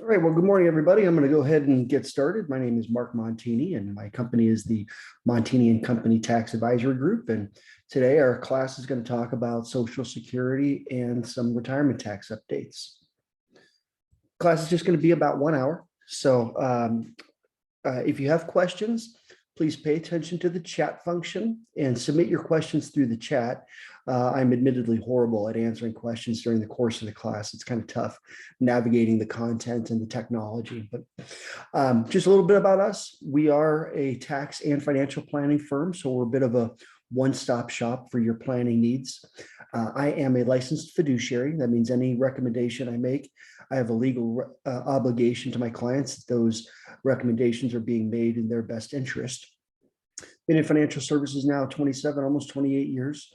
All right, well, good morning, everybody. I'm going to go ahead and get started. My name is Mark Montini, and my company is the Montini and Company Tax Advisory Group. And today our class is going to talk about Social Security and some retirement tax updates. Class is just going to be about 1 hour. So if you have questions, please pay attention to the chat function and submit your questions through the chat. I'm admittedly horrible at answering questions during the course of the class. It's kind of tough navigating the content and the technology, but just a little bit about us. We are a tax and financial planning firm, so we're a bit of a one-stop shop for your planning needs. I am a licensed fiduciary. That means any recommendation I make, I have a legal obligation to my clients. Those recommendations are being made in their best interest. Been in financial services now 27, almost 28 years.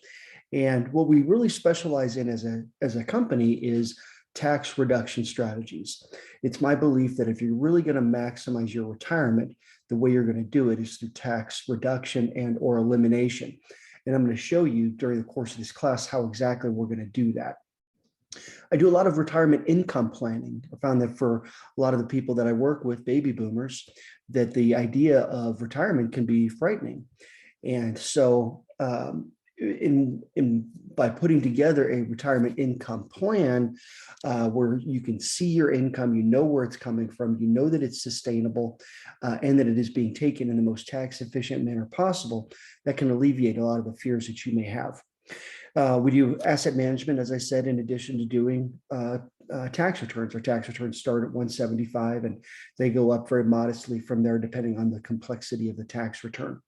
And what we really specialize in as a company is tax reduction strategies. It's my belief that if you're really going to maximize your retirement, the way you're going to do it is through tax reduction and or elimination. And I'm going to show you during the course of this class how exactly we're going to do that. I do a lot of retirement income planning. I found that for a lot of the people that I work with, baby boomers, that the idea of retirement can be frightening. And so by putting together a retirement income plan where you can see your income, you know where it's coming from, you know that it's sustainable, and that it is being taken in the most tax efficient manner possible, that can alleviate a lot of the fears that you may have. We do asset management, as I said, in addition to doing tax returns. Our tax returns start at 175 and they go up very modestly from there, depending on the complexity of the tax return.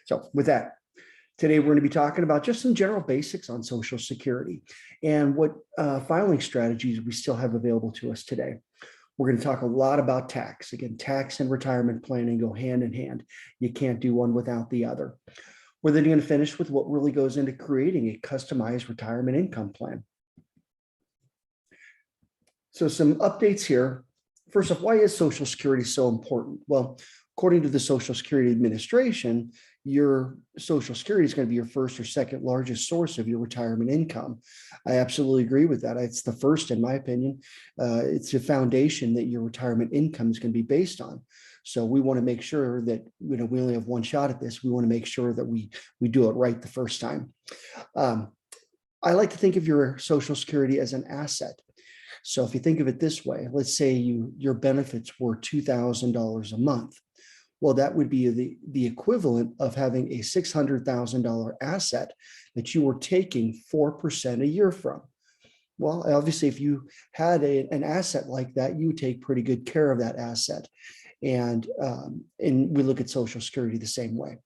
So with that, today we're going to be talking about just some general basics on Social Security and what filing strategies we still have available to us today. We're going to talk a lot about tax. Again, tax and retirement planning go hand in hand. You can't do one without the other. We're then going to finish with what really goes into creating a customized retirement income plan. So some updates here. First off, why is Social Security so important? Well, according to the Social Security Administration, your Social Security is going to be your first or second largest source of your retirement income. I absolutely agree with that. It's the first, in my opinion. It's the foundation that your retirement income is going to be based on. So we want to make sure that we only have one shot at this. We want to make sure that we do it right the first time. I like to think of your Social Security as an asset. So if you think of it this way, let's say your benefits were $2,000 a month. Well, that would be the equivalent of having a $600,000 asset that you were taking 4% a year from. Well, obviously, if you had an asset like that, you would take pretty good care of that asset. And we look at Social Security the same way.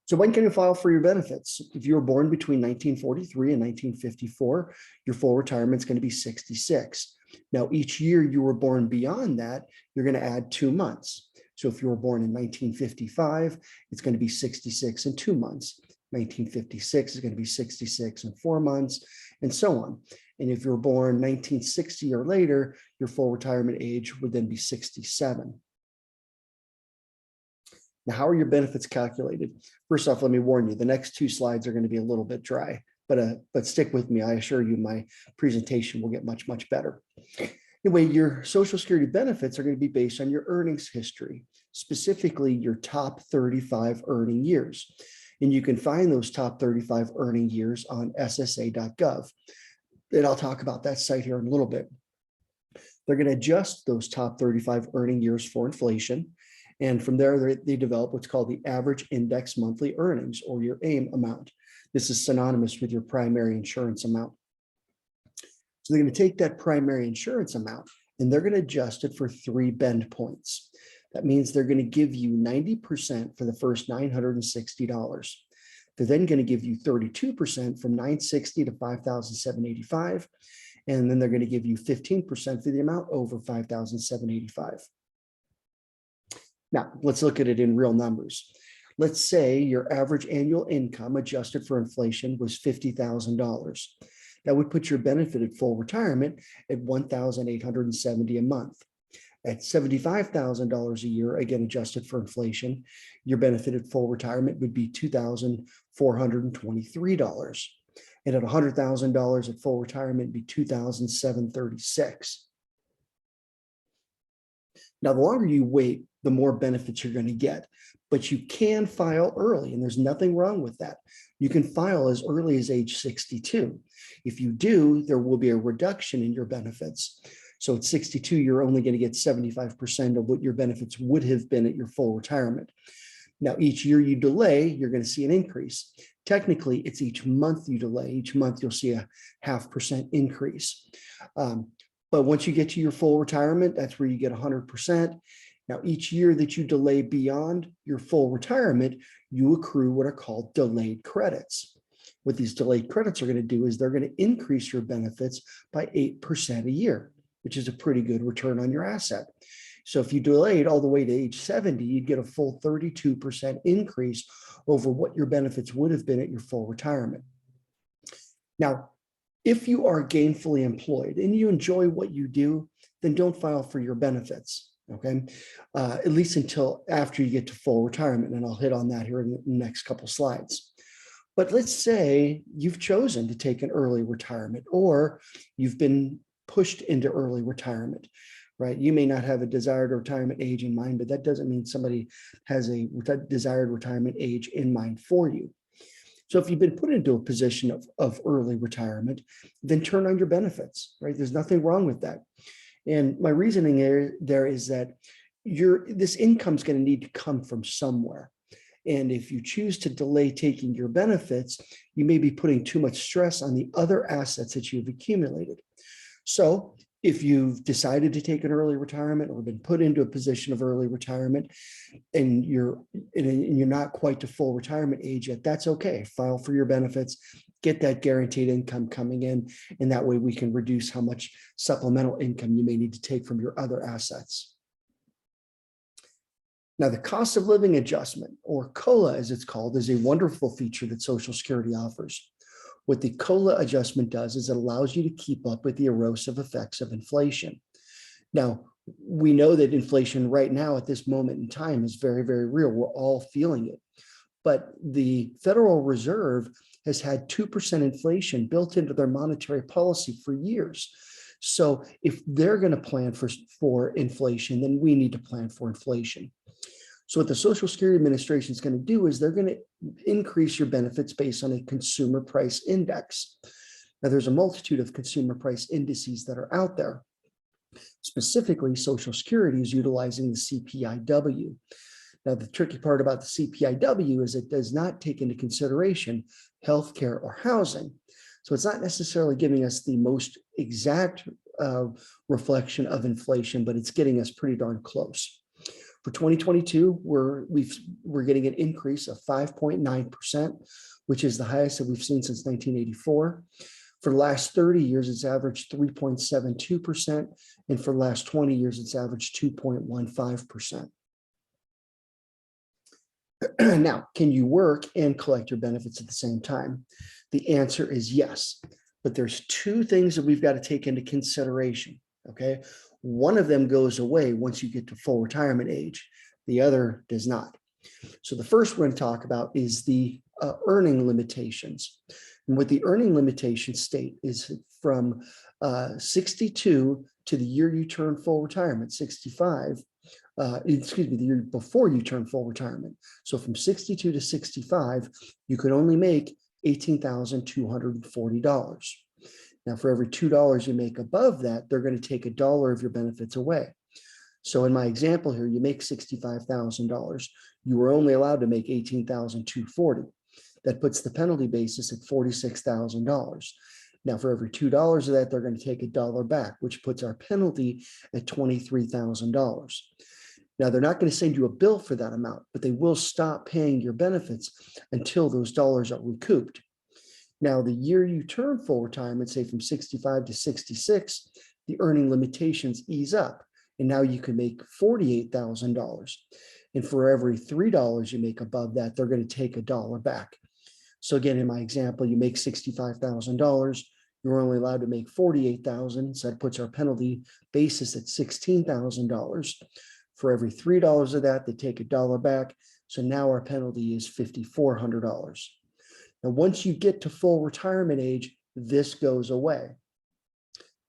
So when can you file for your benefits? If you were born between 1943 and 1954, your full retirement is going to be 66. Now, each year you were born beyond that, you're going to add 2 months. So if you were born in 1955, it's going to be 66 and 2 months. 1956 is going to be 66 and 4 months, and so on. And if you're born 1960 or later, your full retirement age would then be 67. Now, how are your benefits calculated? First off, let me warn you, the next 2 slides are going to be a little bit dry, but stick with me. I assure you my presentation will get much, much better. Anyway, your Social Security benefits are going to be based on your earnings history, specifically your top 35 earning years. And you can find those top 35 earning years on ssa.gov. And I'll talk about that site here in a little bit. They're going to adjust those top 35 earning years for inflation. And from there, they develop what's called the average index monthly earnings, or your AIM amount. This is synonymous with your primary insurance amount. So they're going to take that primary insurance amount and they're going to adjust it for 3 bend points. That means they're going to give you 90% for the first $960. They're then going to give you 32% from $960 to $5,785. And then they're going to give you 15% for the amount over $5,785. Now, let's look at it in real numbers. Let's say your average annual income adjusted for inflation was $50,000. That would put your benefit at full retirement at $1,870 a month. At $75,000 a year, again adjusted for inflation, your benefit at full retirement would be $2,423. And at $100,000 at full retirement, it'd be $2,736. Now, the longer you wait, the more benefits you're going to get, but you can file early, and there's nothing wrong with that. You can file as early as age 62. If you do, there will be a reduction in your benefits. So at 62, you're only going to get 75% of what your benefits would have been at your full retirement. Now, each year you delay, you're going to see an increase. Technically, it's each month you delay. Each month you'll see a 0.5% increase. But once you get to your full retirement, that's where you get 100%. Now, each year that you delay beyond your full retirement, you accrue what are called delayed credits. What these delayed credits are going to do is they're going to increase your benefits by 8% a year, which is a pretty good return on your asset. So if you delayed all the way to age 70, you'd get a full 32% increase over what your benefits would have been at your full retirement. Now, if you are gainfully employed and you enjoy what you do, then don't file for your benefits, okay? At least until after you get to full retirement, and I'll hit on that here in the next couple slides. But let's say you've chosen to take an early retirement, or you've been pushed into early retirement, right? You may not have a desired retirement age in mind, but that doesn't mean somebody has a desired retirement age in mind for you. So if you've been put into a position of early retirement, then turn on your benefits, right? There's nothing wrong with that. And my reasoning there is that this income is going to need to come from somewhere. And if you choose to delay taking your benefits, you may be putting too much stress on the other assets that you've accumulated. So if you've decided to take an early retirement or been put into a position of early retirement and you're not quite to full retirement age yet, that's okay. File for your benefits, get that guaranteed income coming in, and that way we can reduce how much supplemental income you may need to take from your other assets. Now, the cost of living adjustment, or COLA as it's called, is a wonderful feature that Social Security offers. What the COLA adjustment does is it allows you to keep up with the erosive effects of inflation. Now, we know that inflation right now at this moment in time is very, very real. We're all feeling it. But the Federal Reserve has had 2% inflation built into their monetary policy for years. So if they're going to plan for inflation, then we need to plan for inflation. So what the Social Security Administration is going to do is they're going to increase your benefits based on a consumer price index. Now, there's a multitude of consumer price indices that are out there. Specifically, Social Security is utilizing the CPIW. Now, the tricky part about the CPIW is it does not take into consideration healthcare or housing. So it's not necessarily giving us the most exact reflection of inflation, but it's getting us pretty darn close. For 2022, we're getting an increase of 5.9%, which is the highest that we've seen since 1984. For the last 30 years, it's averaged 3.72%, and for the last 20 years, it's averaged 2.15%. Now, can you work and collect your benefits at the same time? The answer is yes, but there's two things that we've got to take into consideration, okay? One of them goes away once you get to full retirement age. The other does not. So the first we're going to talk about is the earning limitations. And what the earning limitations state is from 62 to the year you turn full retirement, 65, the year before you turn full retirement. So from 62 to 65, you could only make $18,240. Now, for every $2 you make above that, they're going to take $1 of your benefits away. So in my example here, you make $65,000. You were only allowed to make $18,240. That puts the penalty basis at $46,000. Now, for every $2 of that, they're going to take $1 back, which puts our penalty at $23,000. Now, they're not going to send you a bill for that amount, but they will stop paying your benefits until those dollars are recouped. Now, the year you turn full retirement, say from 65 to 66, the earning limitations ease up, and now you can make $48,000. And for every $3 you make above that, they're going to take $1 back. So again, in my example, you make $65,000. You're only allowed to make $48,000. So that puts our penalty basis at $16,000. For every $3 of that, they take $1 back. So now our penalty is $5,400. Now, once you get to full retirement age, this goes away.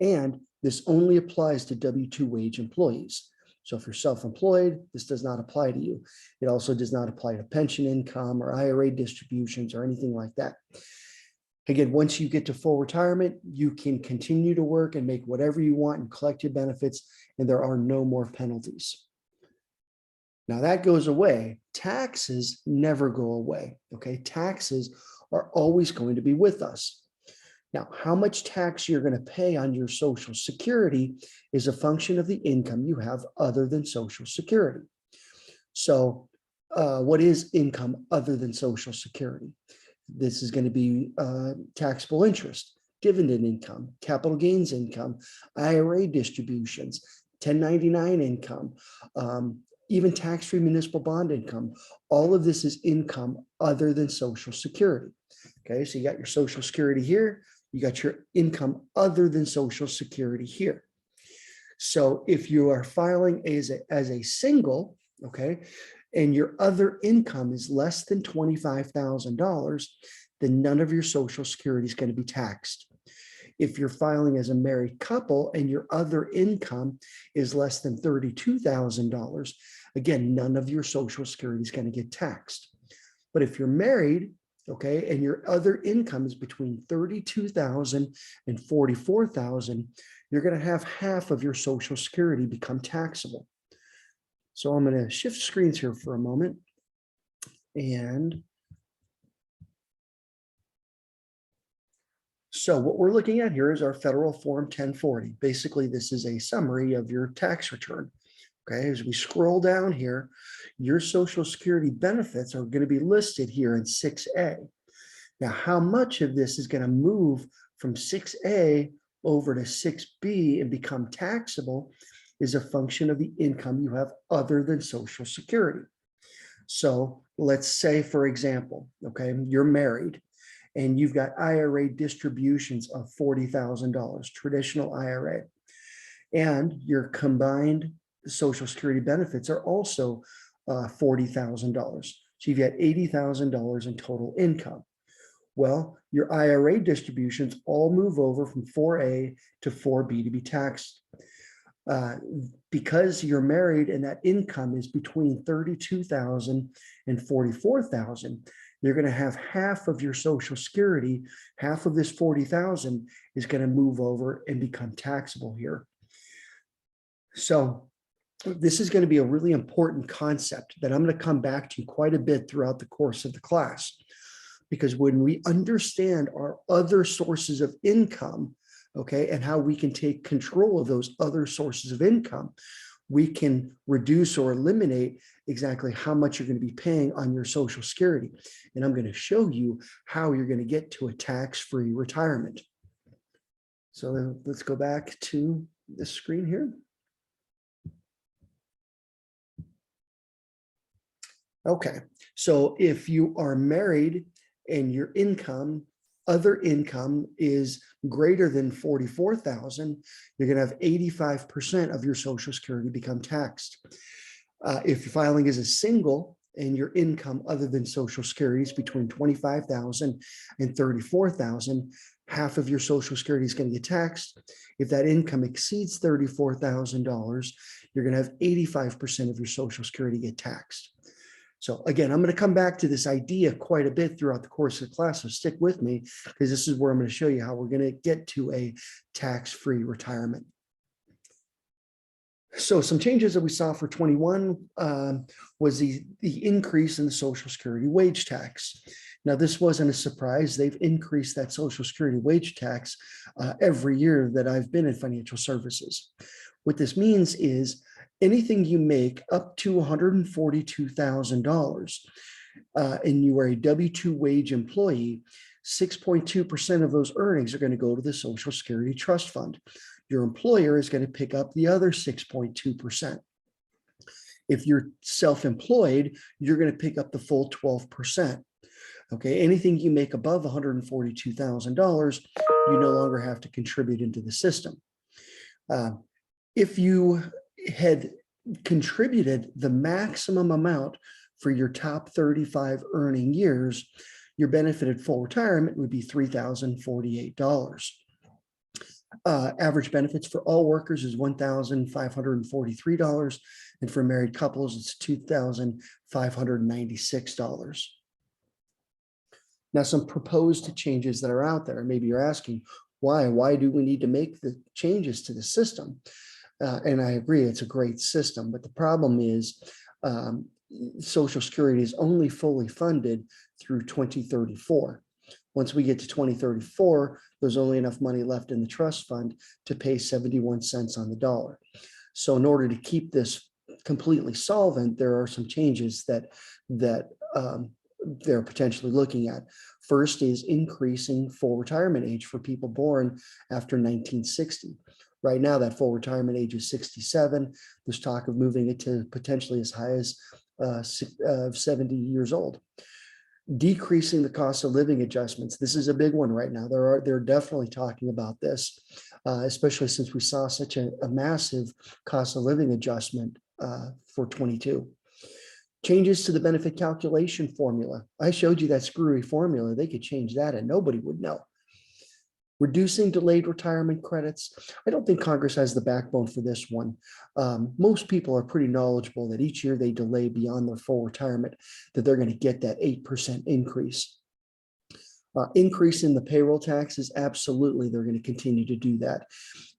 And this only applies to W-2 wage employees. So if you're self-employed, this does not apply to you. It also does not apply to pension income or IRA distributions or anything like that. Again, once you get to full retirement, you can continue to work and make whatever you want and collect your benefits, and there are no more penalties. Now that goes away. Taxes never go away, okay? Taxes are always going to be with us. Now, how much tax you're going to pay on your Social Security is a function of the income you have other than Social Security. So what is income other than Social Security? This is going to be taxable interest, dividend income, capital gains income, IRA distributions, 1099 income, even tax-free municipal bond income. All of this is income other than Social Security. Okay, so you got your Social Security here, you got your income other than Social Security here. So if you are filing as a single, okay, and your other income is less than $25,000, then none of your Social Security is going to be taxed. If you're filing as a married couple and your other income is less than $32,000, again, none of your Social Security is going to get taxed. But if you're married, okay, and your other income is between $32,000 and $44,000, you're going to have half of your Social Security become taxable. So I'm going to shift screens here for a moment. And so what we're looking at here is our federal Form 1040. Basically, this is a summary of your tax return. Okay, as we scroll down here, your Social Security benefits are going to be listed here in 6A. Now, how much of this is going to move from 6A over to 6B and become taxable is a function of the income you have other than Social Security. So let's say, for example, okay, you're married and you've got IRA distributions of $40,000, traditional IRA, and your combined Social Security benefits are also $40,000. So you've got $80,000 in total income. Well, your IRA distributions all move over from 4A to 4B to be taxed. Because you're married and that income is between $32,000 and $44,000, you're going to have half of your Social Security, half of this $40,000 is going to move over and become taxable here. So this is going to be a really important concept that I'm going to come back to quite a bit throughout the course of the class, because when we understand our other sources of income, okay, and how we can take control of those other sources of income, we can reduce or eliminate exactly how much you're going to be paying on your Social Security. And I'm going to show you how you're going to get to a tax-free retirement. So let's go back to the screen here. Okay, so if you are married and your income, other income is greater than $44,000, you're going to have 85% of your Social Security become taxed. If you're filing as a single and your income other than Social Security is between $25,000 and $34,000, half of your Social Security is going to get taxed. If that income exceeds $34,000, you're going to have 85% of your Social Security get taxed. So again, I'm going to come back to this idea quite a bit throughout the course of the class, so stick with me, because this is where I'm going to show you how we're going to get to a tax-free retirement. So some changes that we saw for 21 was the increase in the Social Security wage tax. Now, this wasn't a surprise. They've increased that Social Security wage tax every year that I've been in financial services. What this means is anything you make up to $142,000 and you are a W-2 wage employee, 6.2% of those earnings are going to go to the Social Security Trust Fund. Your employer is going to pick up the other 6.2%. If you're self-employed, you're going to pick up the full 12%. Okay, anything you make above $142,000, you no longer have to contribute into the system. If you had contributed the maximum amount for your top 35 earning years, your benefit at full retirement would be $3,048. Average benefits for all workers is $1,543, and for married couples, it's $2,596. Now, some proposed changes that are out there. Maybe you're asking, why? Why do we need to make the changes to the system? And I agree, it's a great system, but the problem is Social Security is only fully funded through 2034. Once we get to 2034, there's only enough money left in the trust fund to pay 71 cents on the dollar. So in order to keep this completely solvent, there are some changes that they're potentially looking at. First is increasing full retirement age for people born after 1960. Right now, that full retirement age is 67. There's talk of moving it to potentially as high as 70 years old. Decreasing the cost of living adjustments. This is a big one right now. They're definitely talking about this, especially since we saw such a massive cost of living adjustment for 22. Changes to the benefit calculation formula. I showed you that screwy formula. They could change that and nobody would know. Reducing delayed retirement credits. I don't think Congress has the backbone for this one. Most people are pretty knowledgeable that each year they delay beyond their full retirement, that they're going to get that 8% increase. Increase in the payroll taxes, absolutely, they're going to continue to do that.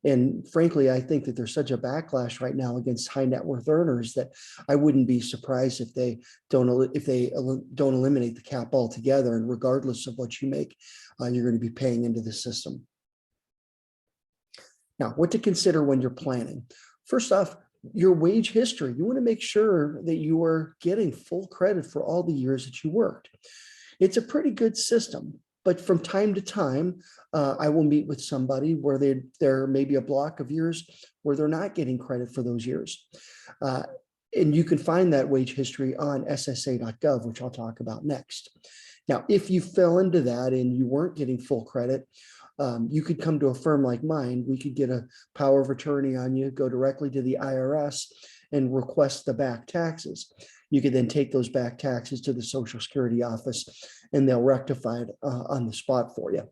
And frankly, I think that there's such a backlash right now against high net worth earners that I wouldn't be surprised if they don't eliminate the cap altogether. And regardless of what you make, you're going to be paying into the system. Now, what to consider when you're planning. First off, your wage history. You want to make sure that you are getting full credit for all the years that you worked. It's a pretty good system, but from time to time, I will meet with somebody where there may be a block of years where they're not getting credit for those years. And you can find that wage history on ssa.gov, which I'll talk about next. Now, if you fell into that and you weren't getting full credit, you could come to a firm like mine. We could get a power of attorney on you, go directly to the IRS and request the back taxes. You could then take those back taxes to the Social Security office and they'll rectify it on the spot for you.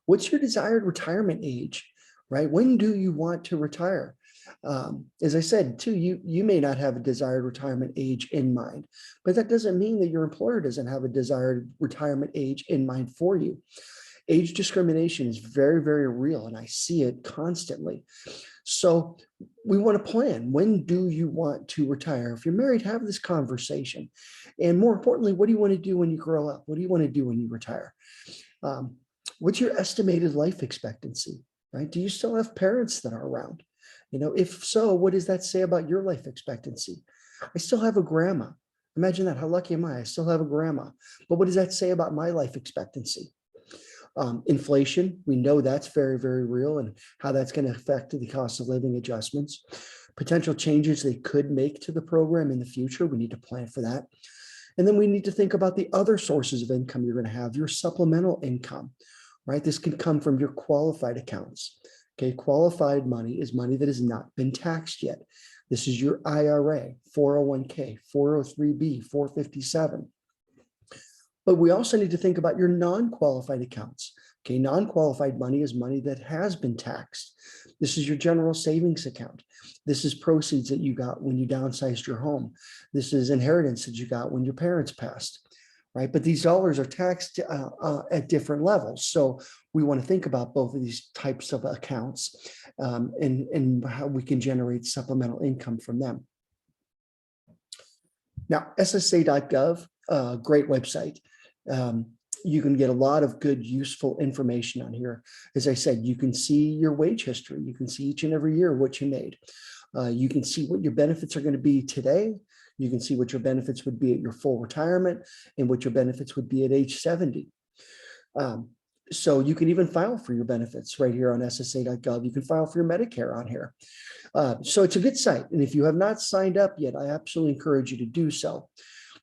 What's your desired retirement age, right? When do you want to retire? As I said, too, you may not have a desired retirement age in mind, but that doesn't mean that your employer doesn't have a desired retirement age in mind for you. Age discrimination is very, very real, and I see it constantly. So we want to plan. When do you want to retire? If you're married, have this conversation. And more importantly, what do you want to do when you grow up? What do you want to do when you retire? What's your estimated life expectancy, right? Do you still have parents that are around? You know, if so, what does that say about your life expectancy? I still have a grandma. Imagine that. How lucky am I? I still have a grandma. But what does that say about my life expectancy? Inflation, we know that's very, very real, and how that's going to affect the cost of living adjustments. Potential changes they could make to the program in the future. We need to plan for that. And then we need to think about the other sources of income you're going to have, your supplemental income, right? This can come from your qualified accounts. Okay, qualified money is money that has not been taxed yet. This is your IRA, 401k, 403b, 457. But we also need to think about your non-qualified accounts. Okay, non-qualified money is money that has been taxed. This is your general savings account. This is proceeds that you got when you downsized your home. This is inheritance that you got when your parents passed, right? But these dollars are taxed at different levels. So we want to think about both of these types of accounts and how we can generate supplemental income from them. Now, ssa.gov, great website. You can get a lot of good, useful information on here. As I said, you can see your wage history. You can see each and every year what you made. You can see what your benefits are going to be today. You can see what your benefits would be at your full retirement and what your benefits would be at age 70. So you can even file for your benefits right here on ssa.gov. You can file for your Medicare on here. So it's a good site. And if you have not signed up yet, I absolutely encourage you to do so.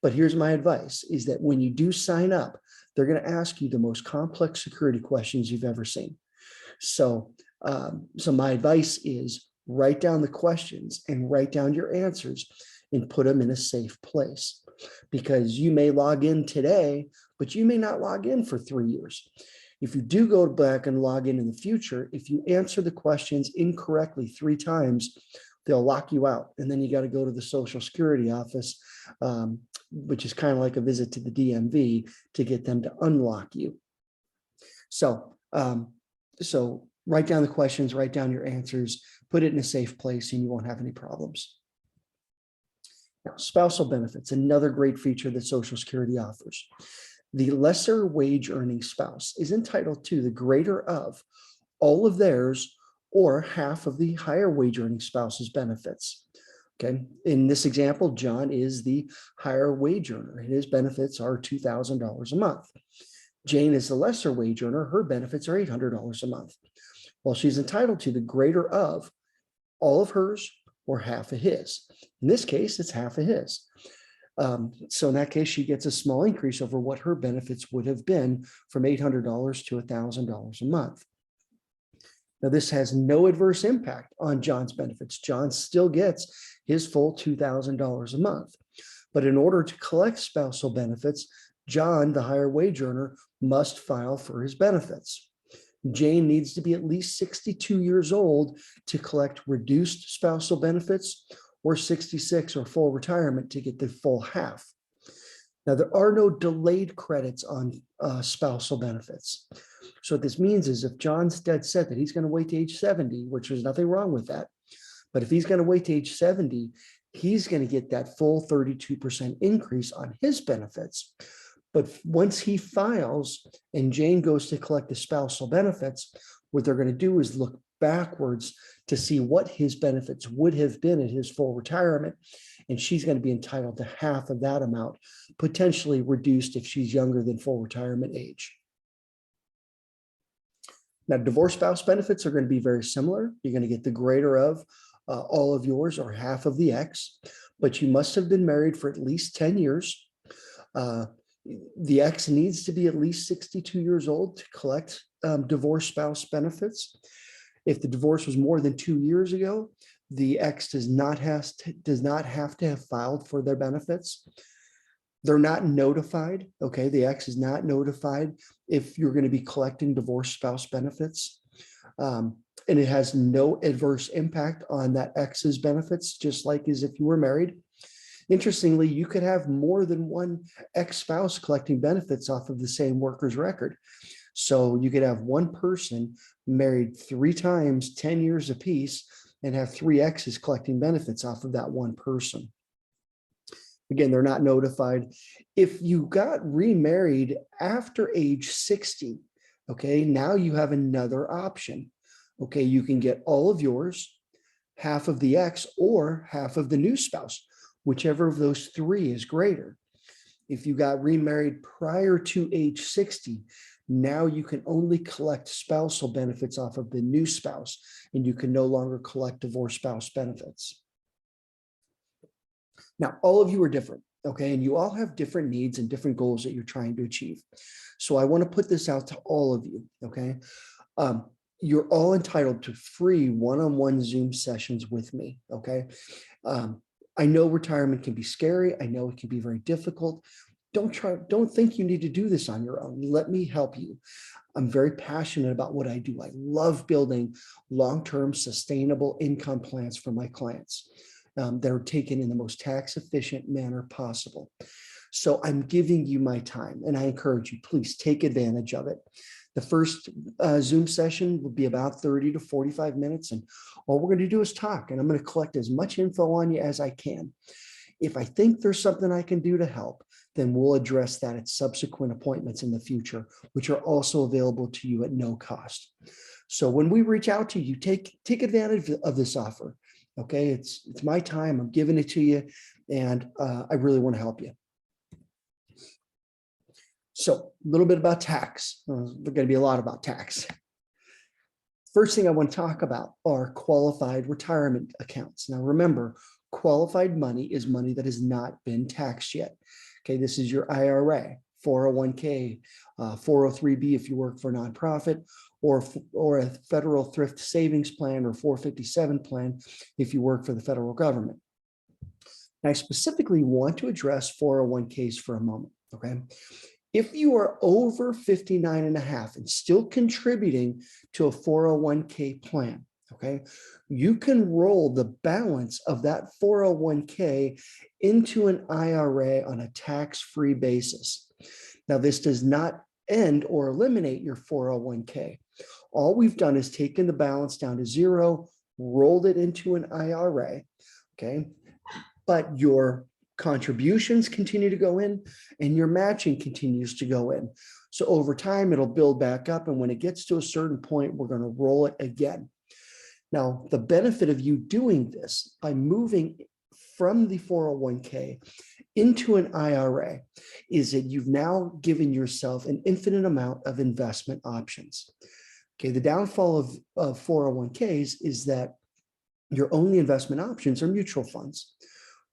But here's my advice, is that when you do sign up, they're going to ask you the most complex security questions you've ever seen. So, my advice is write down the questions and write down your answers and put them in a safe place, because you may log in today, but you may not log in for 3 years. If you do go back and log in the future, if you answer the questions incorrectly 3 times, they'll lock you out. And then you got to go to the Social Security office, which is kind of like a visit to the DMV, to get them to unlock you. So, so write down the questions, write down your answers, put it in a safe place, and you won't have any problems. Now, spousal benefits, another great feature that Social Security offers. The lesser wage earning spouse is entitled to the greater of all of theirs or half of the higher wage earning spouse's benefits. Okay, in this example, John is the higher wage earner, and his benefits are $2,000 a month. Jane is the lesser wage earner, her benefits are $800 a month. Well, she's entitled to the greater of all of hers or half of his. In this case, it's half of his. So in that case, she gets a small increase over what her benefits would have been from $800 to $1,000 a month. Now, this has no adverse impact on John's benefits. John still gets his full $2,000 a month. But in order to collect spousal benefits, John, the higher wage earner, must file for his benefits. Jane needs to be at least 62 years old to collect reduced spousal benefits, or 66 or full retirement to get the full half. Now, there are no delayed credits on spousal benefits. So what this means is if John's dead set that he's going to wait to age 70, which there's nothing wrong with that, but if he's going to wait to age 70, he's going to get that full 32% increase on his benefits. But once he files and Jane goes to collect the spousal benefits, what they're going to do is look backwards to see what his benefits would have been at his full retirement. And she's going to be entitled to half of that amount, potentially reduced if she's younger than full retirement age. Now, divorce spouse benefits are going to be very similar. You're going to get the greater of all of yours or half of the ex, but you must have been married for at least 10 years. The ex needs to be at least 62 years old to collect divorce spouse benefits. If the divorce was more than 2 years ago, the ex does not have to have filed for their benefits. They're not notified. Okay, the ex is not notified if you're going to be collecting divorce spouse benefits. And it has no adverse impact on that ex's benefits, just like as if you were married. Interestingly, you could have more than one ex-spouse collecting benefits off of the same worker's record. So you could have one person married 3 times, 10 years apiece, and have 3 exes collecting benefits off of that one person. Again, they're not notified. If you got remarried after age 60, okay, now you have another option. Okay, you can get all of yours, half of the ex, or half of the new spouse, whichever of those 3 is greater. If you got remarried prior to age 60, now you can only collect spousal benefits off of the new spouse, and you can no longer collect divorce spouse benefits. Now, all of you are different, okay? And you all have different needs and different goals that you're trying to achieve. So I want to put this out to all of you, okay? You're all entitled to free one-on-one Zoom sessions with me, okay? I know retirement can be scary. I know it can be very difficult. Don't think you need to do this on your own. Let me help you. I'm very passionate about what I do. I love building long-term sustainable income plans for my clients that are taken in the most tax-efficient manner possible. So I'm giving you my time, and I encourage you, please take advantage of it. The first Zoom session will be about 30 to 45 minutes, and all we're going to do is talk, and I'm going to collect as much info on you as I can. If I think there's something I can do to help, then we'll address that at subsequent appointments in the future, which are also available to you at no cost. So when we reach out to you, take advantage of this offer. Okay, it's my time. I'm giving it to you, and I really want to help you. So a little bit about tax. There's going to be a lot about tax. First thing I want to talk about are qualified retirement accounts. Now remember, qualified money is money that has not been taxed yet. Okay, this is your IRA, 401k, 403b if you work for a nonprofit, or a federal thrift savings plan or 457 plan if you work for the federal government. And I specifically want to address 401ks for a moment, okay? If you are over 59 and a half and still contributing to a 401k plan, okay, you can roll the balance of that 401k into an IRA on a tax-free basis. Now, this does not end or eliminate your 401k. All we've done is taken the balance down to zero, rolled it into an IRA, okay, but your contributions continue to go in and your matching continues to go in. So over time, it'll build back up. And when it gets to a certain point, we're going to roll it again. Now, the benefit of you doing this by moving from the 401k into an IRA is that you've now given yourself an infinite amount of investment options. Okay, the downfall of 401ks is that your only investment options are mutual funds.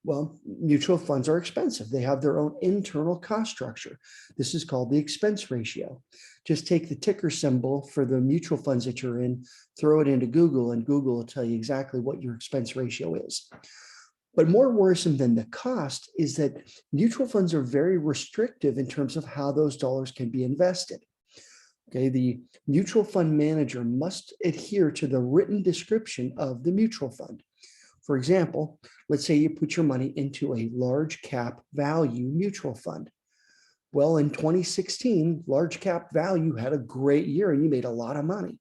Well, mutual funds are expensive. They have their own internal cost structure. This is called the expense ratio. Just take the ticker symbol for the mutual funds that you're in, throw it into Google, and Google will tell you exactly what your expense ratio is. But more worrisome than the cost is that mutual funds are very restrictive in terms of how those dollars can be invested. Okay, the mutual fund manager must adhere to the written description of the mutual fund. For example, let's say you put your money into a large cap value mutual fund. Well, in 2016, large cap value had a great year and you made a lot of money.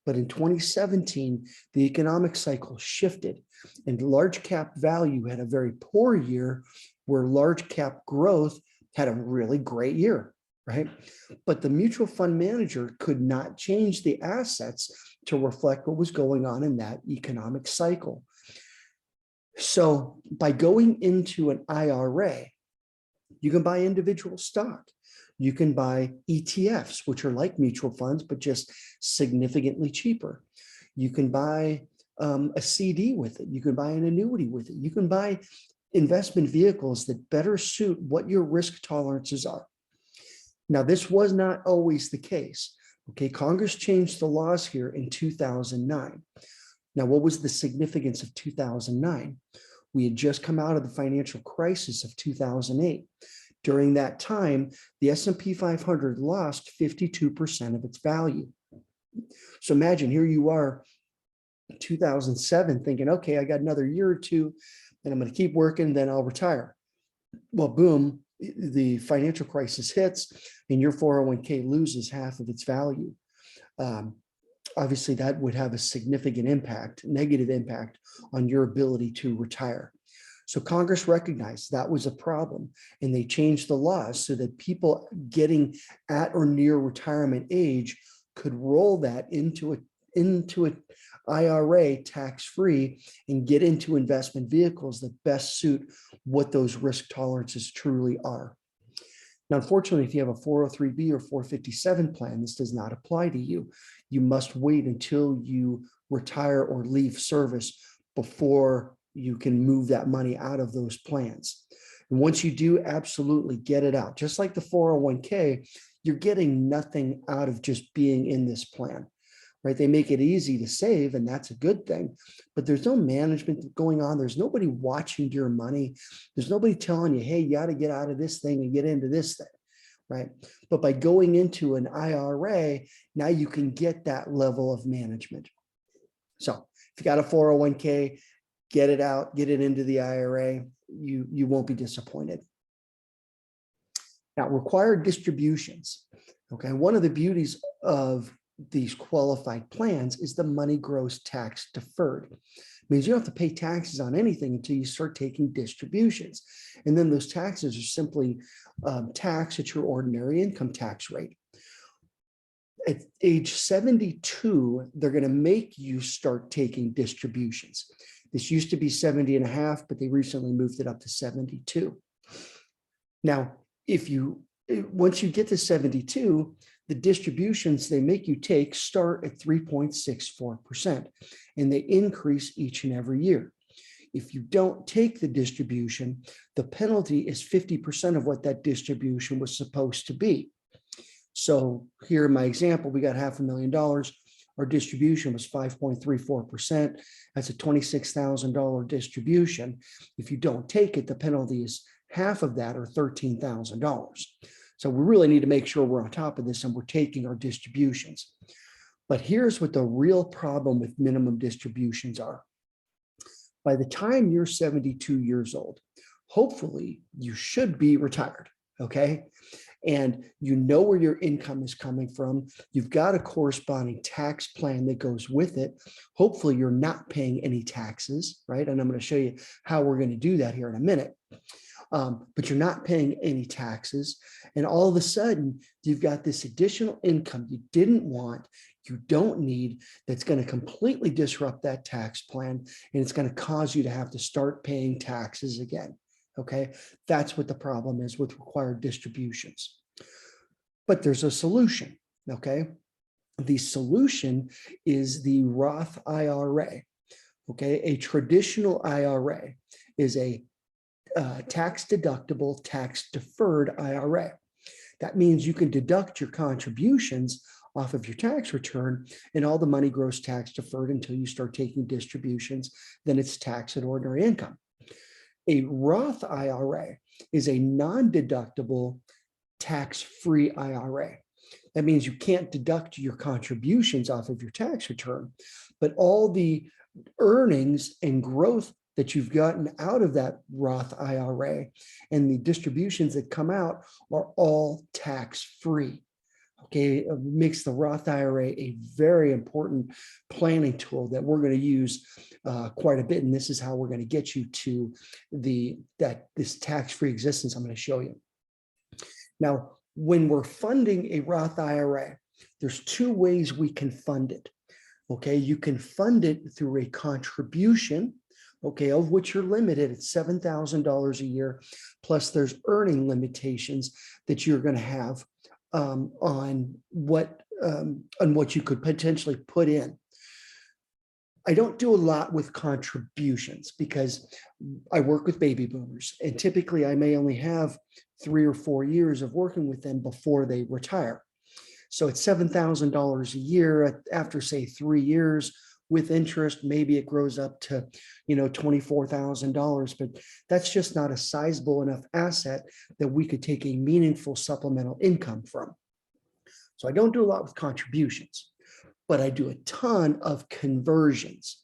But in 2017, the economic cycle shifted and large cap value had a very poor year where large cap growth had a really great year, right? But the mutual fund manager could not change the assets to reflect what was going on in that economic cycle. So by going into an IRA, you can buy individual stock. You can buy ETFs, which are like mutual funds, but just significantly cheaper. You can buy a CD with it. You can buy an annuity with it. You can buy investment vehicles that better suit what your risk tolerances are. Now, this was not always the case. Okay, Congress changed the laws here in 2009. Now, what was the significance of 2009? We had just come out of the financial crisis of 2008. During that time, the S&P 500 lost 52% of its value. So imagine here you are, 2007, thinking, okay, I got another year or two, and I'm going to keep working, then I'll retire. Well, boom, the financial crisis hits, and your 401k loses half of its value. Obviously, that would have a significant impact, negative impact on your ability to retire. So Congress recognized that was a problem, and they changed the laws so that people getting at or near retirement age could roll that into an IRA tax-free and get into investment vehicles that best suit what those risk tolerances truly are. Now, unfortunately, if you have a 403B or 457 plan, this does not apply to you. You must wait until you retire or leave service before you can move that money out of those plans. And once you do, absolutely get it out. Just like the 401k, you're getting nothing out of just being in this plan, right? They make it easy to save, and that's a good thing, but there's no management going on. There's nobody watching your money. There's nobody telling you, hey, you got to get out of this thing and get into this thing, right? But by going into an IRA, now you can get that level of management. So if you got a 401k, get it out, get it into the IRA, you won't be disappointed. Now, required distributions. Okay, one of the beauties of these qualified plans is the money grows tax deferred. It means you don't have to pay taxes on anything until you start taking distributions. And then those taxes are simply taxed at your ordinary income tax rate. At age 72, they're going to make you start taking distributions. This used to be 70 and a half, but they recently moved it up to 72. Now, once you get to 72, the distributions they make you take start at 3.64%, and they increase each and every year. If you don't take the distribution, the penalty is 50% of what that distribution was supposed to be. So here in my example, we got $500,000. Our distribution was 5.34%. That's a $26,000 distribution. If you don't take it, the penalty is half of that, or $13,000. So we really need to make sure we're on top of this and we're taking our distributions. But here's what the real problem with minimum distributions are. By the time you're 72 years old, hopefully you should be retired, okay? And you know where your income is coming from. You've got a corresponding tax plan that goes with it. Hopefully you're not paying any taxes, right? And I'm going to show you how we're going to do that here in a minute. But you're not paying any taxes. And all of a sudden, you've got this additional income you didn't want, you don't need, that's going to completely disrupt that tax plan. And it's going to cause you to have to start paying taxes again. Okay, that's what the problem is with required distributions. But there's a solution. Okay, the solution is the Roth IRA. Okay, a traditional IRA is a tax deductible, tax deferred IRA. That means you can deduct your contributions off of your tax return and all the money grows tax deferred until you start taking distributions. Then it's taxed at ordinary income. A Roth IRA is a non-deductible tax-free IRA. That means you can't deduct your contributions off of your tax return, but all the earnings and growth that you've gotten out of that Roth IRA and the distributions that come out are all tax-free. Okay, it makes the Roth IRA a very important planning tool that we're going to use quite a bit. And this is how we're going to get you to this tax-free existence I'm going to show you. Now, when we're funding a Roth IRA, there's two ways we can fund it. Okay, you can fund it through a contribution, okay, of which you're limited at $7,000 a year, plus there's earning limitations that you're going to have on what you could potentially put in. I don't do a lot with contributions because I work with baby boomers, and typically I may only have 3 or 4 years of working with them before they retire. So it's $7,000 a year. After say 3 years with interest, maybe it grows up to, $24,000, but that's just not a sizable enough asset that we could take a meaningful supplemental income from. So I don't do a lot with contributions, but I do a ton of conversions.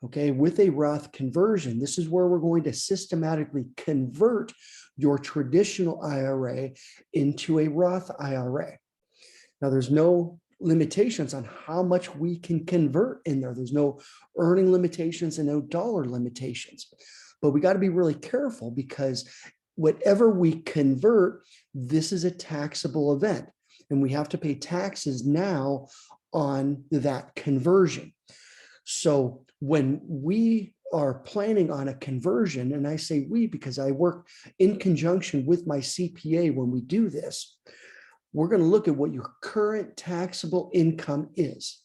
Okay, with a Roth conversion, this is where we're going to systematically convert your traditional IRA into a Roth IRA. Now, there's no limitations on how much we can convert in there. There's no earning limitations and no dollar limitations. But we got to be really careful because whatever we convert, this is a taxable event. And we have to pay taxes now on that conversion. So when we are planning on a conversion, and I say we because I work in conjunction with my CPA when we do this, we're going to look at what your current taxable income is.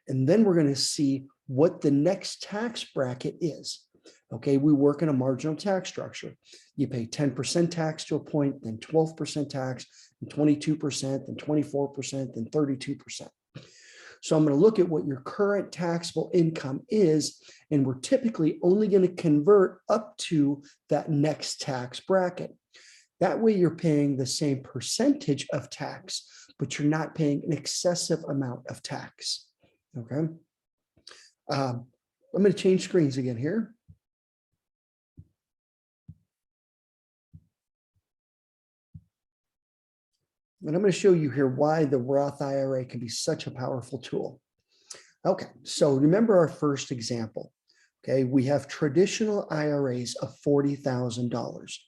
And then we're going to see what the next tax bracket is. Okay, we work in a marginal tax structure. You pay 10% tax to a point, then 12% tax, and 22%, then 24%, then 32%. So I'm going to look at what your current taxable income is, and we're typically only going to convert up to that next tax bracket. That way you're paying the same percentage of tax, but you're not paying an excessive amount of tax. Okay. I'm going to change screens again here. And I'm going to show you here why the Roth IRA can be such a powerful tool. Okay, so remember our first example. Okay, we have traditional IRAs of $40,000.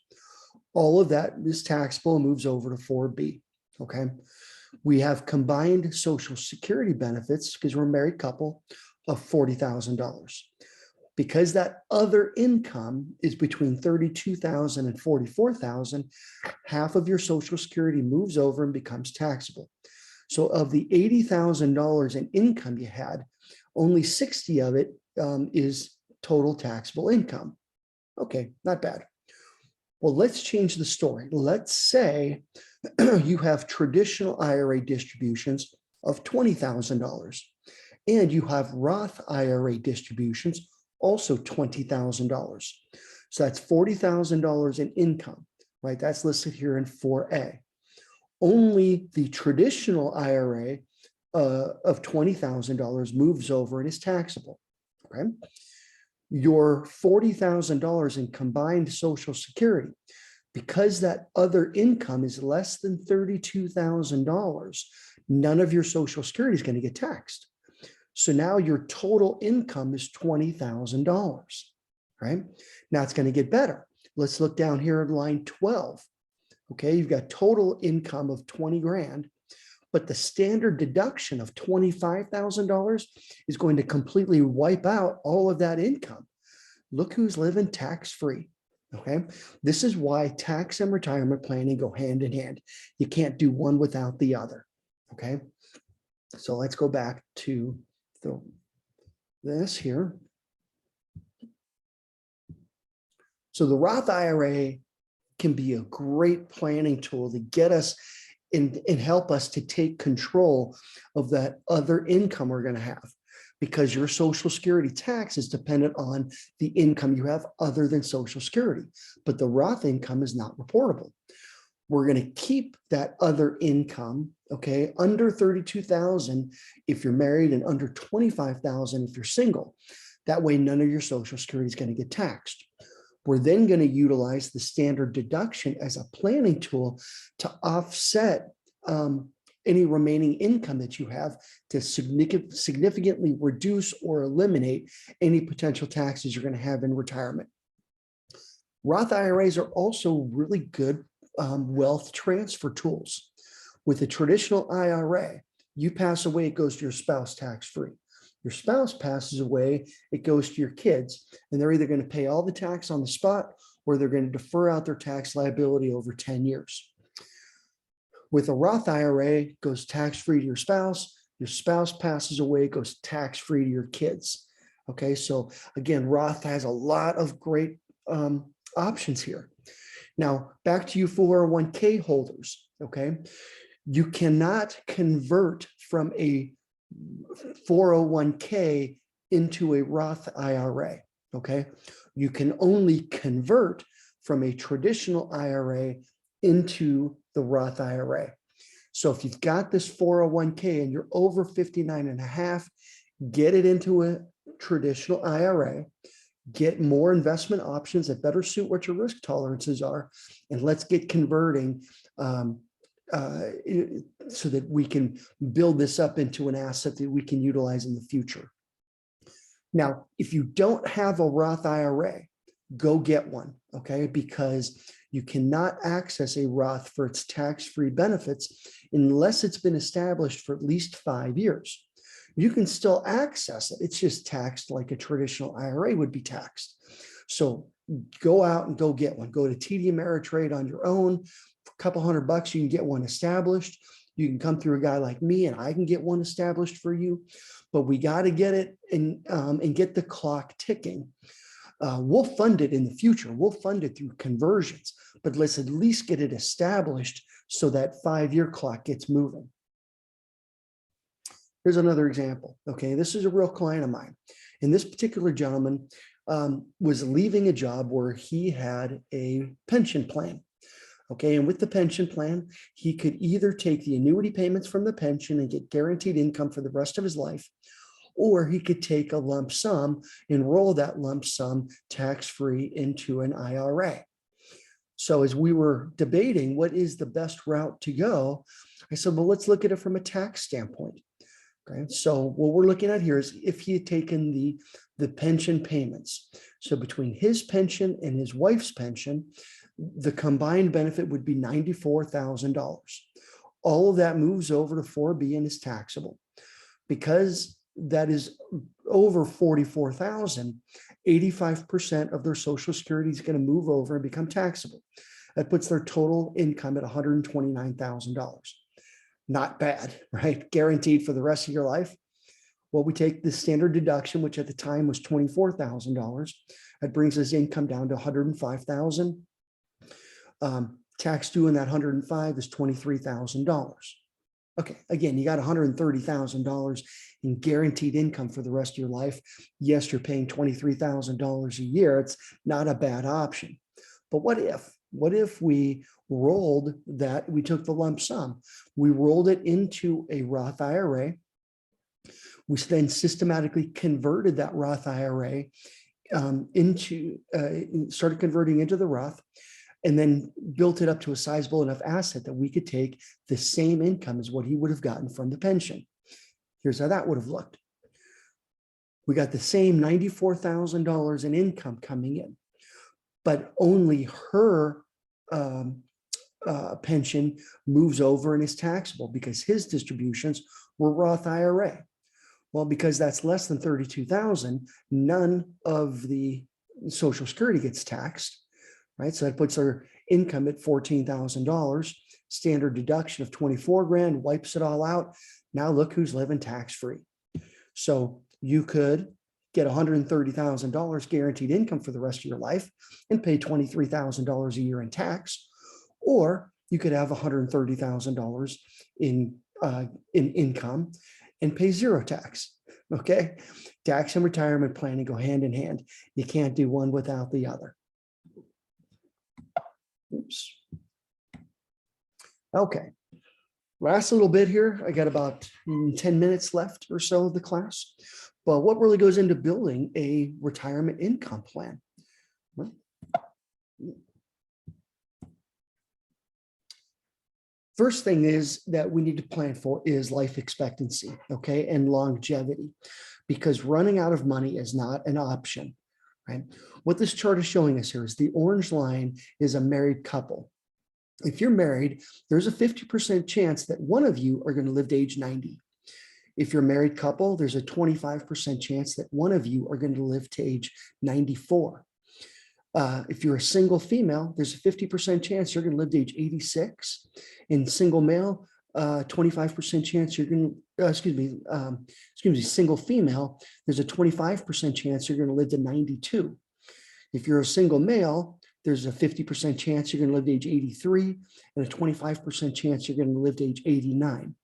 All of that is taxable and moves over to 4B. Okay, we have combined Social Security benefits because we're a married couple of $40,000. Because that other income is between $32,000 and $44,000, half of your Social Security moves over and becomes taxable. So of the $80,000 in income you had, only 60 of it is total taxable income. Okay, not bad. Well, let's change the story. Let's say you have traditional IRA distributions of $20,000 and you have Roth IRA distributions also $20,000. So that's $40,000 in income, right? That's listed here in 4A. Only the traditional IRA of $20,000 moves over and is taxable. Okay. Your $40,000 in combined Social Security, because that other income is less than $32,000, none of your Social Security is going to get taxed. So now your total income is $20,000, right? Now it's going to get better. Let's look down here at line 12. Okay, you've got total income of 20 grand, but the standard deduction of $25,000 is going to completely wipe out all of that income. Look who's living tax-free. Okay, this is why tax and retirement planning go hand in hand. You can't do one without the other. Okay, so let's go back to this here. So the Roth IRA can be a great planning tool to get us and help us to take control of that other income we're going to have, because your Social Security tax is dependent on the income you have other than Social Security, but the Roth income is not reportable. We're going to keep that other income, okay, under 32,000 if you're married and under 25,000 if you're single. That way, none of your Social Security is going to get taxed. We're then going to utilize the standard deduction as a planning tool to offset any remaining income that you have to significantly reduce or eliminate any potential taxes you're going to have in retirement. Roth IRAs are also really good wealth transfer tools. With a traditional IRA, you pass away, it goes to your spouse tax-free. Your spouse passes away, it goes to your kids, and they're either going to pay all the tax on the spot or they're going to defer out their tax liability over 10 years. With a Roth IRA, it goes tax-free to your spouse passes away, it goes tax-free to your kids. Okay, so again, Roth has a lot of great options here. Now, back to you 401k holders, okay? You cannot convert from a 401k into a Roth IRA, okay? You can only convert from a traditional IRA into the Roth IRA. So if you've got this 401k and you're over 59 and a half, get it into a traditional IRA, get more investment options that better suit what your risk tolerances are, and let's get converting so that we can build this up into an asset that we can utilize in the future. Now, if you don't have a Roth IRA, go get one, okay? Because you cannot access a Roth for its tax-free benefits unless it's been established for at least 5 years. You can still access it. It's just taxed like a traditional IRA would be taxed. So go out and go get one. Go to TD Ameritrade on your own. For a couple $100, you can get one established. You can come through a guy like me and I can get one established for you. But we got to get it and get the clock ticking. We'll fund it in the future. We'll fund it through conversions, but let's at least get it established so that 5-year clock gets moving. Here's another example. Okay, this is a real client of mine. And this particular gentleman was leaving a job where he had a pension plan. Okay, and with the pension plan, he could either take the annuity payments from the pension and get guaranteed income for the rest of his life, or he could take a lump sum and roll that lump sum tax-free into an IRA. So as we were debating what is the best route to go, I said, well, let's look at it from a tax standpoint. Okay, so what we're looking at here is if he had taken the pension payments. So between his pension and his wife's pension, the combined benefit would be $94,000. All of that moves over to 4B and is taxable. Because that is over 44,000, 85% of their Social Security is going to move over and become taxable. That puts their total income at $129,000. Not bad, right? Guaranteed for the rest of your life. Well, we take the standard deduction, which at the time was $24,000. That brings his income down to $105,000. Tax due in that $105,000 is $23,000. Okay, again, you got $130,000 in guaranteed income for the rest of your life. Yes, you're paying $23,000 a year. It's not a bad option. But what What if we rolled that, we took the lump sum, we rolled it into a Roth IRA, we then systematically converted that Roth IRA started converting into the Roth, and then built it up to a sizable enough asset that we could take the same income as what he would have gotten from the pension. Here's how that would have looked. We got the same $94,000 in income coming in, but only her pension moves over and is taxable because his distributions were Roth IRA. Well, because that's less than $32,000, none of the Social Security gets taxed, right? So that puts her income at $14,000, standard deduction of 24 grand, wipes it all out. Now look who's living tax-free. So you could get $130,000 guaranteed income for the rest of your life and pay $23,000 a year in tax, or you could have $130,000 in income and pay zero tax. Okay, tax and retirement planning go hand in hand. You can't do one without the other. Oops. Okay, last little bit here. I got about 10 minutes left or so of the class. But what really goes into building a retirement income plan? Well, first thing is that we need to plan for is life expectancy, okay, and longevity, because running out of money is not an option, right? What this chart is showing us here is the orange line is a married couple. If you're married, there's a 50% chance that one of you are going to live to age 90. If you're a married couple, there's a 25% chance that one of you are going to live to age 94. If you're a single female, there's a 50% chance you're going to live to age 86. In single male, 25% chance you're going to, single female, there's a 25% chance you're going to live to 92. If you're a single male, there's a 50% chance you're going to live to age 83 and a 25% chance you're going to live to age 89.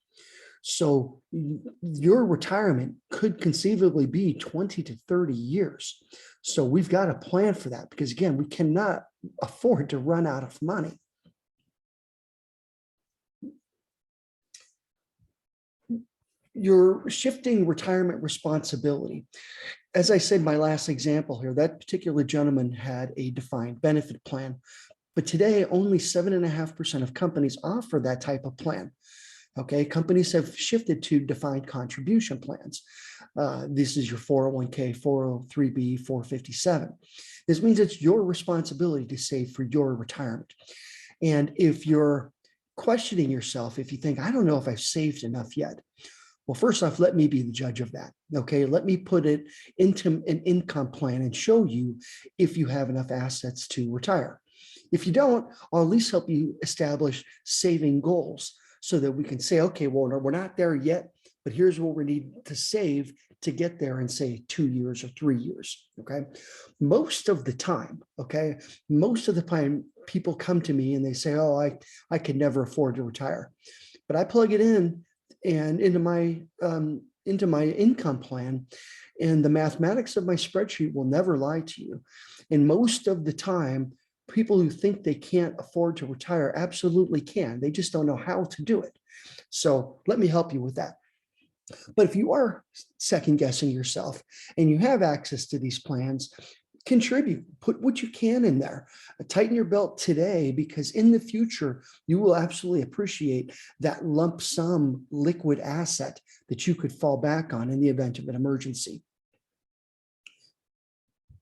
So your retirement could conceivably be 20 to 30 years. So we've got to plan for that because, again, we cannot afford to run out of money. You're shifting retirement responsibility. As I said, my last example here, that particular gentleman had a defined benefit plan, but today only 7.5% of companies offer that type of plan. Okay, companies have shifted to defined contribution plans. This is your 401k, 403b, 457. This means it's your responsibility to save for your retirement. And if you're questioning yourself, if you think, I don't know if I've saved enough yet, well, first off, let me be the judge of that. Okay, let me put it into an income plan and show you if you have enough assets to retire. If you don't, I'll at least help you establish saving goals so that we can say, okay, well, no, we're not there yet, but here's what we need to save to get there in, say, 2 years or 3 years, okay? Most of the time, people come to me and they say, oh, I could never afford to retire. But I plug it in and into my income plan, and the mathematics of my spreadsheet will never lie to you. And most of the time, people who think they can't afford to retire absolutely can. They just don't know how to do it. So let me help you with that. But if you are second guessing yourself and you have access to these plans, contribute, put what you can in there, tighten your belt today, because in the future, you will absolutely appreciate that lump sum liquid asset that you could fall back on in the event of an emergency.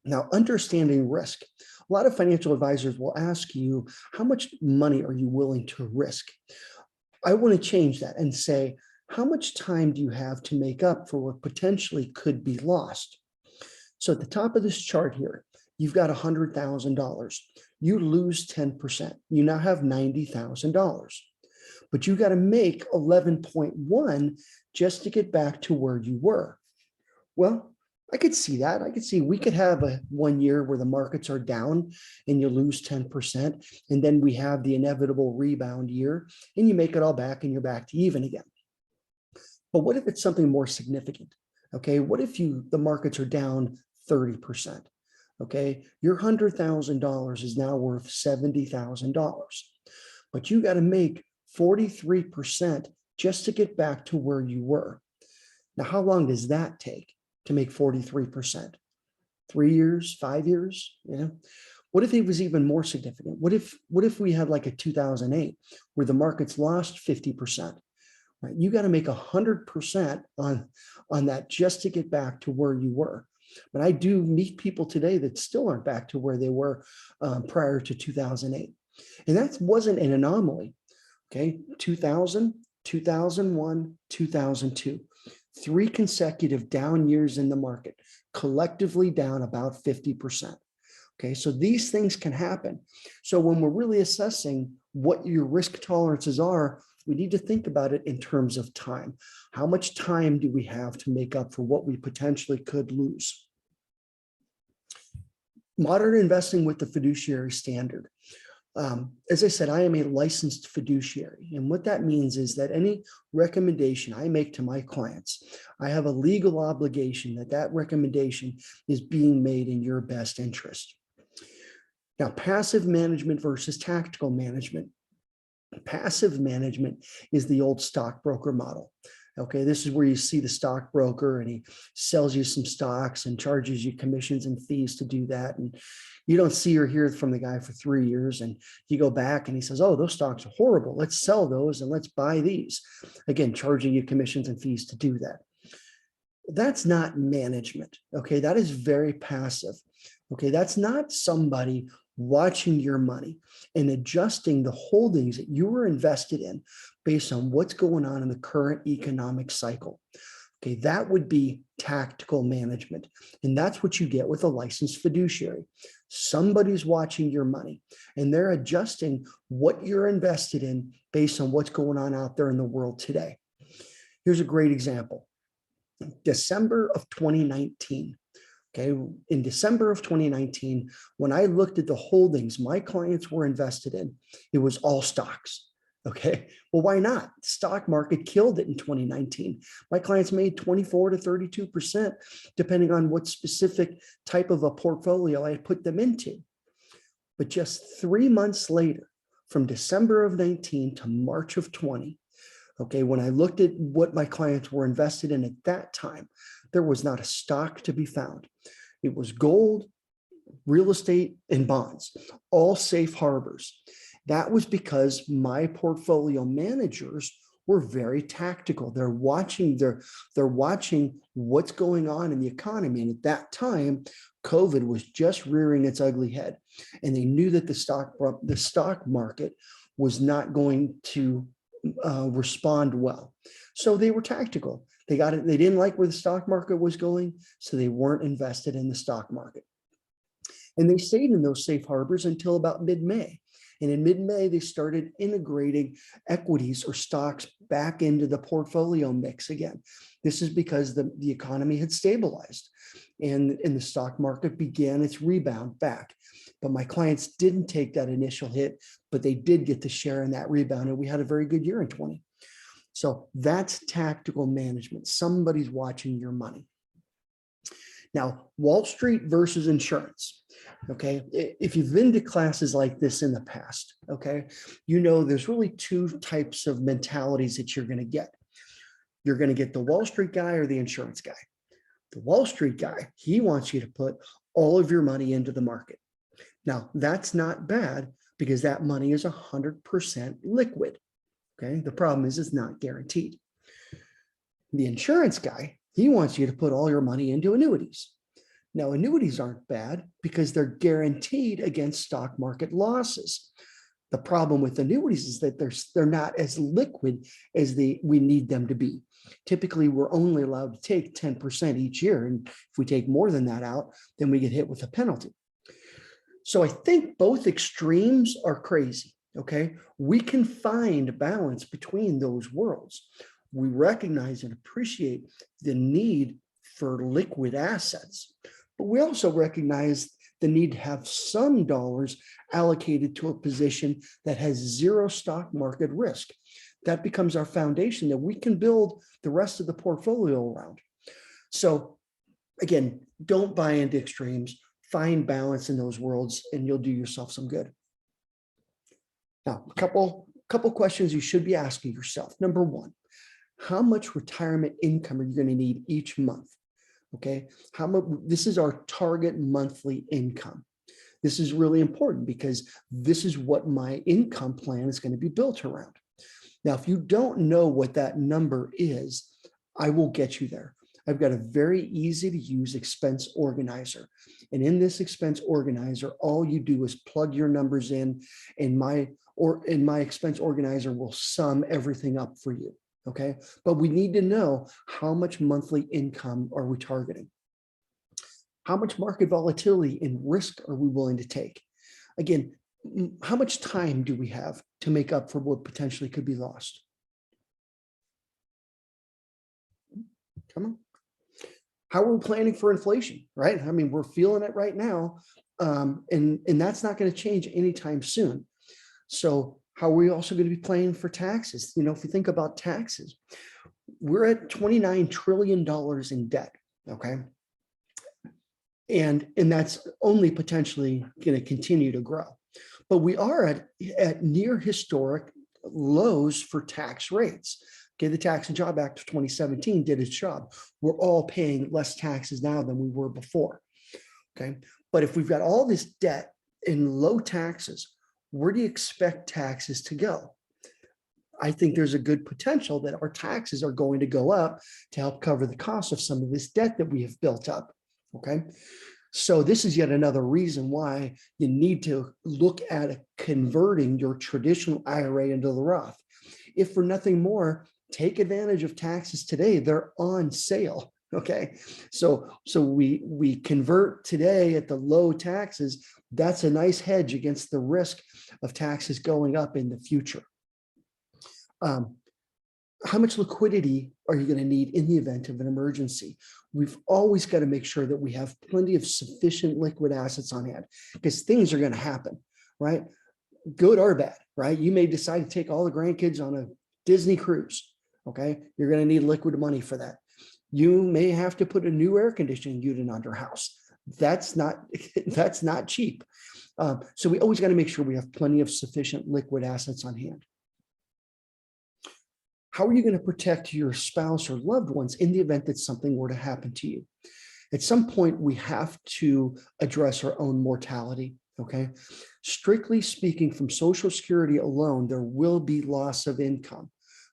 Now, understanding risk. A lot of financial advisors will ask you, how much money are you willing to risk? I want to change that and say, how much time do you have to make up for what potentially could be lost? So at the top of this chart here, you've got $100,000. You lose 10%. You now have $90,000. But you got to make 11.1 just to get back to where you were. Well, I could see that. I could see we could have a 1 year where the markets are down and you lose 10%. And then we have the inevitable rebound year and you make it all back and you're back to even again. But what if it's something more significant? Okay, what if the markets are down 30%? Okay, your $100,000 is now worth $70,000, but you got to make 43% just to get back to where you were. Now, how long does that take to make 43%? 3 years, 5 years? What if it was even more significant? What if we had like a 2008 where the markets lost 50%? Right? You got to make 100% on that just to get back to where you were. But I do meet people today that still aren't back to where they were prior to 2008. And that wasn't an anomaly. Okay, 2000, 2001, 2002, 3 consecutive down years in the market, collectively down about 50%. Okay, so these things can happen. So when we're really assessing what your risk tolerances are, we need to think about it in terms of time. How much time do we have to make up for what we potentially could lose? Modern investing with the fiduciary standard. As I said, I am a licensed fiduciary. And what that means is that any recommendation I make to my clients, I have a legal obligation that that recommendation is being made in your best interest. Now, passive management versus tactical management. Passive management is the old stockbroker model. Okay, this is where you see the stockbroker and he sells you some stocks and charges you commissions and fees to do that. And you don't see or hear from the guy for 3 years. And you go back and he says, oh, those stocks are horrible. Let's sell those and let's buy these. Again, charging you commissions and fees to do that. That's not management. Okay, that is very passive. Okay, that's not somebody watching your money and adjusting the holdings that you were invested in based on what's going on in the current economic cycle. Okay, that would be tactical management. And that's what you get with a licensed fiduciary. Somebody's watching your money and they're adjusting what you're invested in based on what's going on out there in the world today. Here's a great example. December of 2019. Okay, in December of 2019, when I looked at the holdings my clients were invested in, it was all stocks. Okay, well, why not? The stock market killed it in 2019. My clients made 24 to 32%, depending on what specific type of a portfolio I put them into. But just 3 months later, from December of 19 to March of 20, okay, when I looked at what my clients were invested in at that time, there was not a stock to be found. It was gold, real estate, and bonds, all safe harbors. That was because my portfolio managers were very tactical. They're watching what's going on in the economy. And at that time, COVID was just rearing its ugly head. And they knew that the stock market was not going to respond well. So they were tactical. They didn't like where the stock market was going, so they weren't invested in the stock market. And they stayed in those safe harbors until about mid-May. And in mid-May, they started integrating equities or stocks back into the portfolio mix again. This is because the economy had stabilized and the stock market began its rebound back. But my clients didn't take that initial hit, but they did get to share in that rebound. And we had a very good year in 20. So that's tactical management. Somebody's watching your money. Now, Wall Street versus insurance. Okay, if you've been to classes like this in the past, okay, you know there's really 2 types of mentalities that you're going to get. You're going to get the Wall Street guy or the insurance guy. The Wall Street guy, he wants you to put all of your money into the market. Now, that's not bad because that money is 100% liquid. Okay, the problem is it's not guaranteed. The insurance guy, he wants you to put all your money into annuities. Now, annuities aren't bad because they're guaranteed against stock market losses. The problem with annuities is that they're not as liquid as we need them to be. Typically, we're only allowed to take 10% each year. And if we take more than that out, then we get hit with a penalty. So I think both extremes are crazy. Okay, we can find balance between those worlds. We recognize and appreciate the need for liquid assets, but we also recognize the need to have some dollars allocated to a position that has 0 stock market risk. That becomes our foundation that we can build the rest of the portfolio around. So again, don't buy into extremes. find balance in those worlds and you'll do yourself some good. Now, a couple questions you should be asking yourself. Number one, how much retirement income are you going to need each month? Okay, how much? This is our target monthly income. This is really important because this is what my income plan is going to be built around. Now, if you don't know what that number is, I will get you there. I've got a very easy to use expense organizer. And in this expense organizer, all you do is plug your numbers in, and my expense organizer will sum everything up for you. Okay, but we need to know how much monthly income are we targeting? How much market volatility and risk are we willing to take? Again, how much time do we have to make up for what potentially could be lost? Come on. How are we planning for inflation, right? I mean, we're feeling it right now, and that's not going to change anytime soon. So how are we also going to be planning for taxes? You know, if you think about taxes, we're at $29 trillion in debt, okay? And that's only potentially going to continue to grow. But we are at near historic lows for tax rates. Okay, the Tax and Job Act of 2017 did its job. We're all paying less taxes now than we were before. Okay, but if we've got all this debt and low taxes, where do you expect taxes to go? I think there's a good potential that our taxes are going to go up to help cover the cost of some of this debt that we have built up. Okay, so this is yet another reason why you need to look at converting your traditional IRA into the Roth. If for nothing more, take advantage of taxes today. They're on sale. Okay, so we convert today at the low taxes. That's a nice hedge against the risk of taxes going up in the future. How much liquidity are you going to need in the event of an emergency? We've always got to make sure that we have plenty of sufficient liquid assets on hand, because things are going to happen, right? Good or bad, right? You may decide to take all the grandkids on a Disney cruise. Okay, you're going to need liquid money for that. You may have to put a new air conditioning unit on your house. That's not cheap. So we always got to make sure we have plenty of sufficient liquid assets on hand. How are you going to protect your spouse or loved ones in the event that something were to happen to you? At some point, we have to address our own mortality. Okay, strictly speaking, from Social Security alone, there will be loss of income.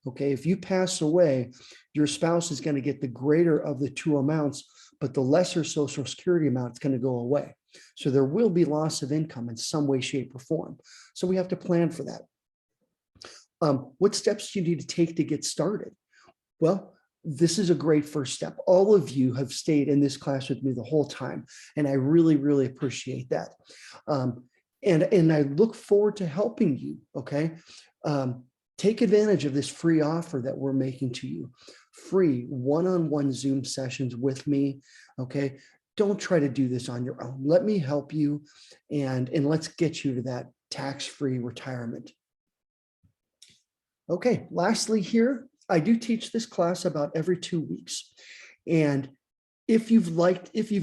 Okay, if you pass away, your spouse is going to get the greater of the two amounts, but the lesser Social Security amount is going to go away. So there will be loss of income in some way, shape, or form. So we have to plan for that. What steps do you need to take to get started? Well, this is a great first step. All of you have stayed in this class with me the whole time, and I really, really appreciate that. And I look forward to helping you, okay? Take advantage of this free offer that we're making to you. Free one-on-one Zoom sessions with me, okay? Don't try to do this on your own. Let me help you, and let's get you to that tax-free retirement. Okay, lastly here, I do teach this class about every 2 weeks. And if you've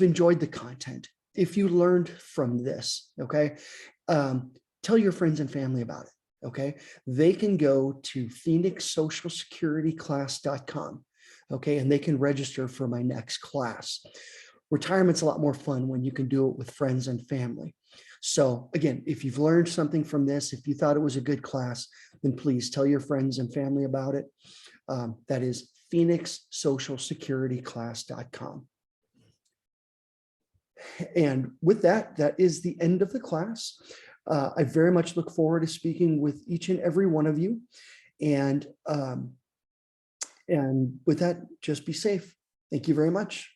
enjoyed the content, if you learned from this, okay, tell your friends and family about it. Okay, they can go to phoenixsocialsecurityclass.com, okay, and they can register for my next class. Retirement's a lot more fun when you can do it with friends and family. So again, if you've learned something from this, if you thought it was a good class, then please tell your friends and family about it. That is phoenixsocialsecurityclass.com. And with that, that is the end of the class. I very much look forward to speaking with each and every one of you. And with that, just be safe. Thank you very much.